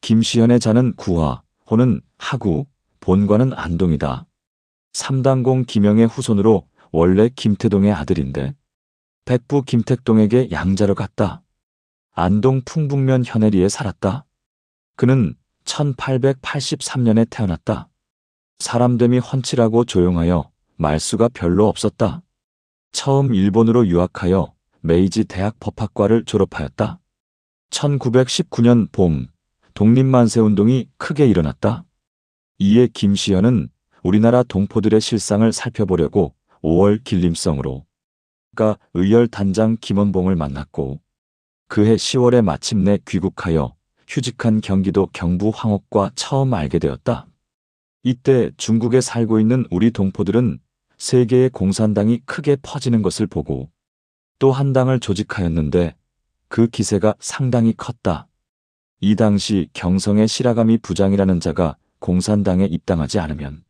김시현의 자는 구화, 호는 하구, 본관은 안동이다. 삼당공 김영의 후손으로 원래 김태동의 아들인데 백부 김택동에게 양자로 갔다. 안동 풍북면 현해리에 살았다. 그는 1883년에 태어났다. 사람됨이 훤칠하고 조용하여 말수가 별로 없었다. 처음 일본으로 유학하여 메이지 대학 법학과를 졸업하였다. 1919년 봄, 독립만세운동이 크게 일어났다. 이에 김시현은 우리나라 동포들의 실상을 살펴보려고 5월 길림성으로 가 의열단장 김원봉을 만났고 그해 10월에 마침내 귀국하여 휴직한 경기도 경부 황옥과 처음 알게 되었다. 이때 중국에 살고 있는 우리 동포들은 세계의 공산당이 크게 퍼지는 것을 보고 또 한 당을 조직하였는데 그 기세가 상당히 컸다. 이 당시 경성의 시라가미 부장이라는 자가 공산당에 입당하지 않으면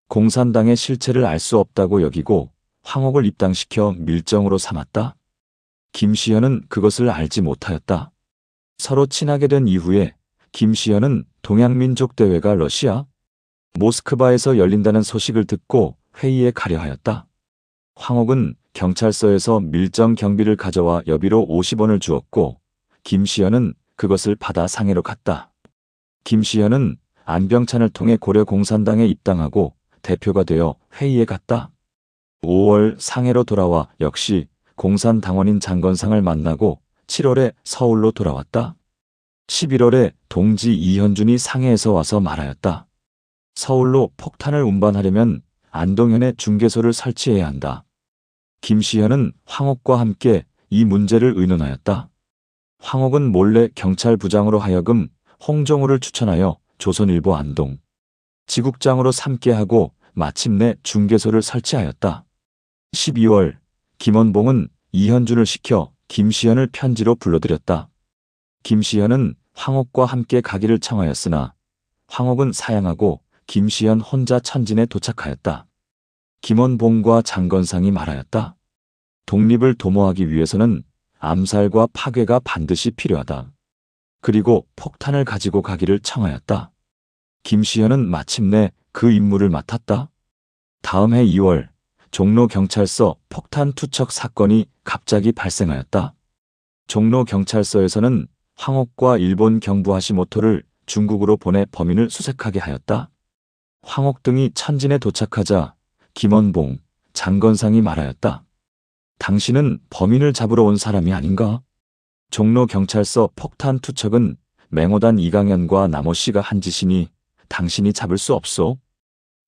공산당의 실체를 알 수 없다고 여기고 황옥을 입당시켜 밀정으로 삼았다. 김시현은 그것을 알지 못하였다. 서로 친하게 된 이후에 김시현은 동양민족대회가 러시아 모스크바에서 열린다는 소식을 듣고 회의에 가려 하였다. 황옥은 경찰서에서 밀정 경비를 가져와 여비로 50원을 주었고 김시현은 그것을 받아 상해로 갔다. 김시현은 안병찬을 통해 고려 공산당에 입당하고 대표가 되어 회의에 갔다. 5월 상해로 돌아와 역시 공산당원인 장건상을 만나고 7월에 서울로 돌아왔다. 11월에 동지 이현준이 상해에서 와서 말하였다. 서울로 폭탄을 운반하려면 안동현에 중개소를 설치해야 한다. 김시현은 황옥과 함께 이 문제를 의논하였다. 황옥은 몰래 경찰부장으로 하여금 홍정우를 추천하여 조선일보 안동 지국장으로 삼게 하고 마침내 중개소를 설치하였다. 12월 김원봉은 이현준을 시켜 김시현을 편지로 불러들였다. 김시현은 황옥과 함께 가기를 청하였으나 황옥은 사양하고 김시현 혼자 천진에 도착하였다. 김원봉과 장건상이 말하였다. 독립을 도모하기 위해서는 암살과 파괴가 반드시 필요하다. 그리고 폭탄을 가지고 가기를 청하였다. 김시현은 마침내 그 임무를 맡았다. 다음 해 2월 종로경찰서 폭탄 투척 사건이 갑자기 발생하였다. 종로경찰서에서는 황옥과 일본 경부 하시모토를 중국으로 보내 범인을 수색하게 하였다. 황옥 등이 천진에 도착하자 김원봉, 장건상이 말하였다. 당신은 범인을 잡으러 온 사람이 아닌가? 종로경찰서 폭탄 투척은 맹호단 이강현과 남호 씨가 한 짓이니 당신이 잡을 수 없소.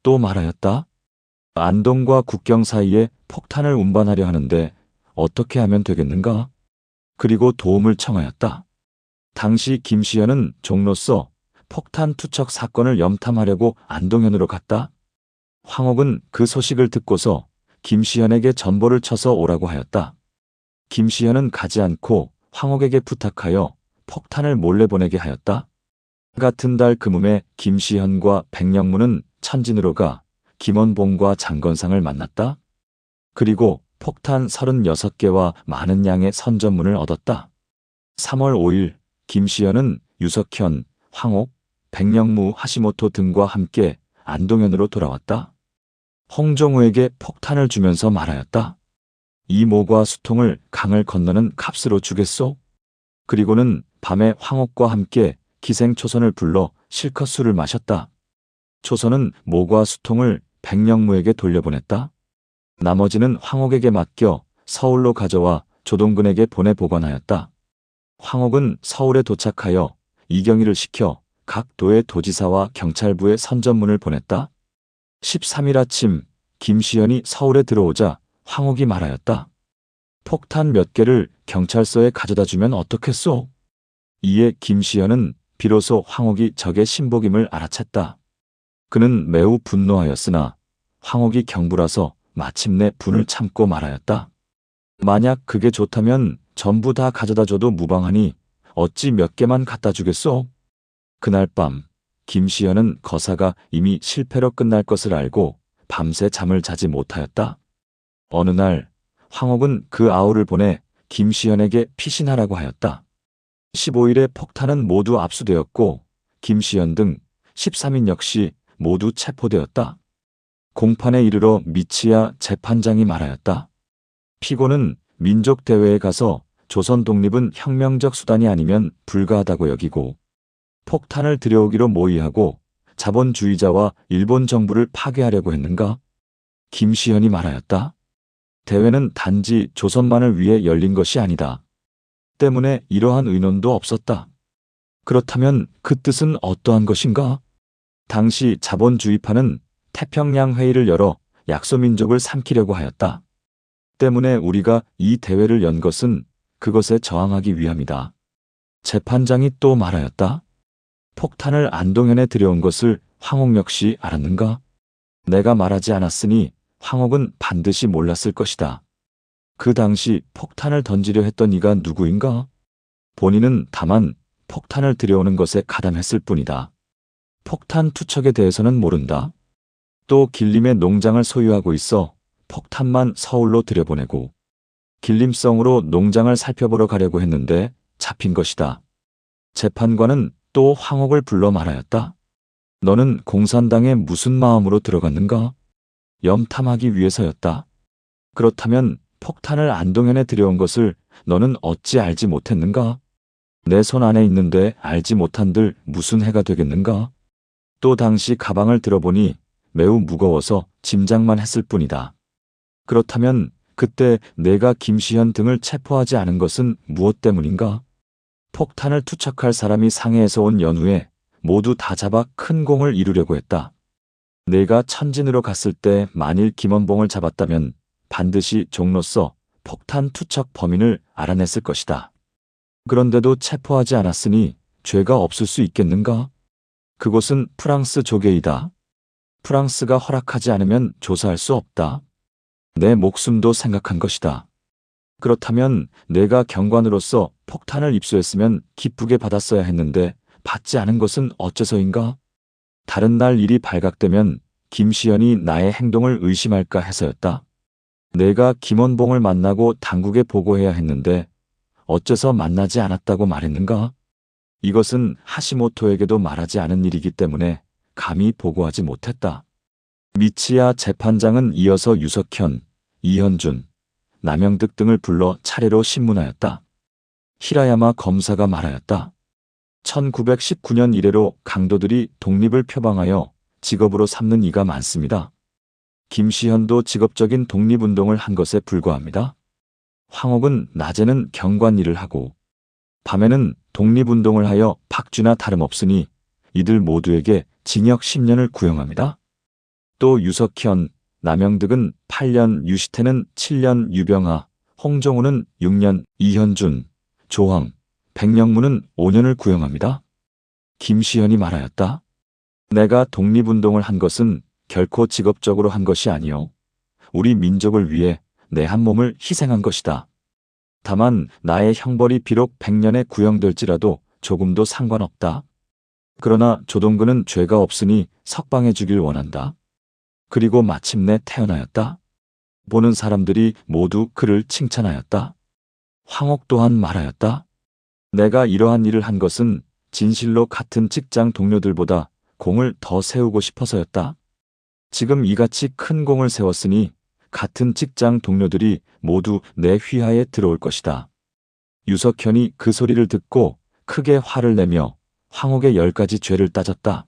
또 말하였다. 안동과 국경 사이에 폭탄을 운반하려 하는데 어떻게 하면 되겠는가? 그리고 도움을 청하였다. 당시 김시현은 종로서 폭탄 투척 사건을 염탐하려고 안동현으로 갔다. 황옥은 그 소식을 듣고서 김시현에게 전보를 쳐서 오라고 하였다. 김시현은 가지 않고 황옥에게 부탁하여 폭탄을 몰래 보내게 하였다. 같은 달 금음에 김시현과 백령무는 천진으로 가 김원봉과 장건상을 만났다. 그리고 폭탄 36개와 많은 양의 선전문을 얻었다. 3월 5일 김시현은 유석현, 황옥, 백령무, 하시모토 등과 함께 안동현으로 돌아왔다. 홍정우에게 폭탄을 주면서 말하였다. 이 모과 수통을 강을 건너는 값으로 주겠소? 그리고는 밤에 황옥과 함께 기생초선을 불러 실컷 술을 마셨다. 초선은 모과 수통을 백령무에게 돌려보냈다. 나머지는 황옥에게 맡겨 서울로 가져와 조동근에게 보내 보관하였다. 황옥은 서울에 도착하여 이경희를 시켜 각 도의 도지사와 경찰부에 선전문을 보냈다. 13일 아침 김시현이 서울에 들어오자 황옥이 말하였다. 폭탄 몇 개를 경찰서에 가져다 주면 어떻겠소? 이에 김시현은 비로소 황옥이 적의 신복임을 알아챘다. 그는 매우 분노하였으나 황옥이 경부라서 마침내 분을 참고 말하였다. 만약 그게 좋다면 전부 다 가져다 줘도 무방하니 어찌 몇 개만 갖다 주겠소? 그날 밤 김시현은 거사가 이미 실패로 끝날 것을 알고 밤새 잠을 자지 못하였다. 어느 날 황옥은 그 아우를 보내 김시현에게 피신하라고 하였다. 15일에 폭탄은 모두 압수되었고 김시현 등 13인 역시 모두 체포되었다. 공판에 이르러 미치야 재판장이 말하였다. 피고는 민족대회에 가서 조선 독립은 혁명적 수단이 아니면 불가하다고 여기고 폭탄을 들여오기로 모의하고 자본주의자와 일본 정부를 파괴하려고 했는가? 김시현이 말하였다. 대회는 단지 조선만을 위해 열린 것이 아니다. 때문에 이러한 의논도 없었다. 그렇다면 그 뜻은 어떠한 것인가? 당시 자본주의파는 태평양 회의를 열어 약소민족을 삼키려고 하였다. 때문에 우리가 이 대회를 연 것은 그것에 저항하기 위함이다. 재판장이 또 말하였다. 폭탄을 안동현에 들여온 것을 황옥 역시 알았는가? 내가 말하지 않았으니 황옥은 반드시 몰랐을 것이다. 그 당시 폭탄을 던지려 했던 이가 누구인가? 본인은 다만 폭탄을 들여오는 것에 가담했을 뿐이다. 폭탄 투척에 대해서는 모른다. 또 길림의 농장을 소유하고 있어 폭탄만 서울로 들여보내고 길림성으로 농장을 살펴보러 가려고 했는데 잡힌 것이다. 재판관은 또 황옥을 불러 말하였다. 너는 공산당에 무슨 마음으로 들어갔는가? 염탐하기 위해서였다. 그렇다면 폭탄을 안동현에 들여온 것을 너는 어찌 알지 못했는가? 내 손 안에 있는데 알지 못한들 무슨 해가 되겠는가? 또 당시 가방을 들어보니 매우 무거워서 짐작만 했을 뿐이다. 그렇다면 그때 내가 김시현 등을 체포하지 않은 것은 무엇 때문인가? 폭탄을 투척할 사람이 상해에서 온 연후에 모두 다 잡아 큰 공을 이루려고 했다. 내가 천진으로 갔을 때 만일 김원봉을 잡았다면 반드시 종로서 폭탄 투척 범인을 알아냈을 것이다. 그런데도 체포하지 않았으니 죄가 없을 수 있겠는가? 그곳은 프랑스 조계이다. 프랑스가 허락하지 않으면 조사할 수 없다. 내 목숨도 생각한 것이다. 그렇다면 내가 경관으로서 폭탄을 입수했으면 기쁘게 받았어야 했는데 받지 않은 것은 어째서인가? 다른 날 일이 발각되면 김시현이 나의 행동을 의심할까 해서였다. 내가 김원봉을 만나고 당국에 보고해야 했는데 어째서 만나지 않았다고 말했는가? 이것은 하시모토에게도 말하지 않은 일이기 때문에 감히 보고하지 못했다. 미치야 재판장은 이어서 유석현, 이현준, 남영득 등을 불러 차례로 신문하였다. 히라야마 검사가 말하였다. 1919년 이래로 강도들이 독립을 표방하여 직업으로 삼는 이가 많습니다. 김시현도 직업적인 독립운동을 한 것에 불과합니다. 황옥은 낮에는 경관 일을 하고 밤에는 독립운동을 하여 박쥐나 다름없으니 이들 모두에게 징역 10년을 구형합니다. 또 유석현, 남영득은 8년, 유시태는 7년, 유병하, 홍정우는 6년, 이현준, 조항, 백령무는 5년을 구형합니다. 김시현이 말하였다. 내가 독립운동을 한 것은 결코 직업적으로 한 것이 아니요. 우리 민족을 위해 내 한 몸을 희생한 것이다. 다만 나의 형벌이 비록 100년에 구형될지라도 조금도 상관없다. 그러나 조동근은 죄가 없으니 석방해 주길 원한다. 그리고 마침내 태어나였다. 보는 사람들이 모두 그를 칭찬하였다. 황옥 또한 말하였다. 내가 이러한 일을 한 것은 진실로 같은 직장 동료들보다 공을 더 세우고 싶어서였다. 지금 이같이 큰 공을 세웠으니 같은 직장 동료들이 모두 내 휘하에 들어올 것이다. 유석현이 그 소리를 듣고 크게 화를 내며 황옥의 10가지 죄를 따졌다.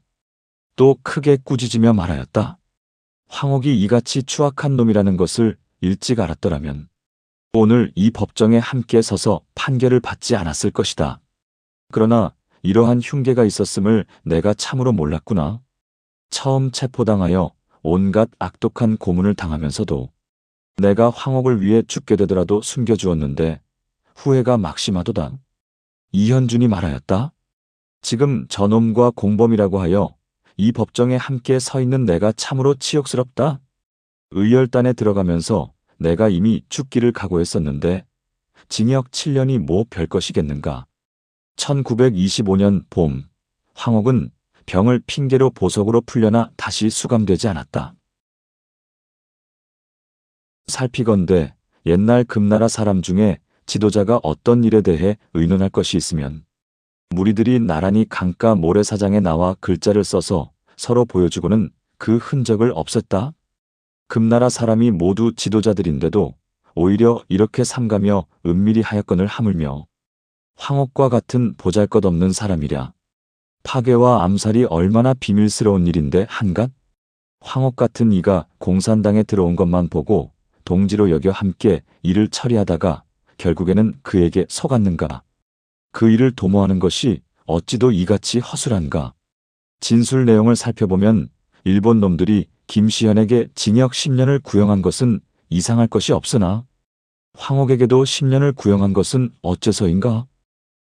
또 크게 꾸짖으며 말하였다. 황옥이 이같이 추악한 놈이라는 것을 일찍 알았더라면 오늘 이 법정에 함께 서서 판결을 받지 않았을 것이다. 그러나 이러한 흉계가 있었음을 내가 참으로 몰랐구나. 처음 체포당하여 온갖 악독한 고문을 당하면서도 내가 황옥을 위해 죽게 되더라도 숨겨주었는데 후회가 막심하도다. 이현준이 말하였다. 지금 저놈과 공범이라고 하여 이 법정에 함께 서 있는 내가 참으로 치욕스럽다. 의열단에 들어가면서 내가 이미 죽기를 각오했었는데 징역 7년이 뭐 별것이겠는가. 1925년 봄, 황옥은 병을 핑계로 보석으로 풀려나 다시 수감되지 않았다. 살피건대 옛날 금나라 사람 중에 지도자가 어떤 일에 대해 의논할 것이 있으면 무리들이 나란히 강가 모래사장에 나와 글자를 써서 서로 보여주고는 그 흔적을 없앴다. 금나라 사람이 모두 지도자들인데도 오히려 이렇게 삼가며 은밀히 하였건을 하물며 황옥과 같은 보잘것없는 사람이랴. 파괴와 암살이 얼마나 비밀스러운 일인데 한갓? 황옥 같은 이가 공산당에 들어온 것만 보고 동지로 여겨 함께 일을 처리하다가 결국에는 그에게 속았는가? 그 일을 도모하는 것이 어찌도 이같이 허술한가? 진술 내용을 살펴보면 일본 놈들이 김시현에게 징역 10년을 구형한 것은 이상할 것이 없으나 황옥에게도 10년을 구형한 것은 어째서인가?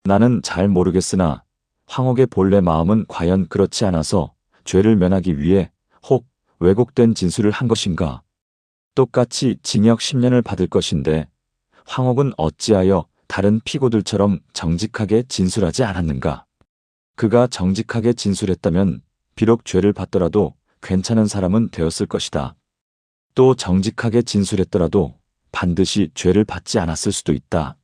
나는 잘 모르겠으나 황옥의 본래 마음은 과연 그렇지 않아서 죄를 면하기 위해 혹 왜곡된 진술을 한 것인가? 똑같이 징역 10년을 받을 것인데 황옥은 어찌하여 다른 피고들처럼 정직하게 진술하지 않았는가? 그가 정직하게 진술했다면 비록 죄를 받더라도 괜찮은 사람은 되었을 것이다. 또 정직하게 진술했더라도 반드시 죄를 받지 않았을 수도 있다.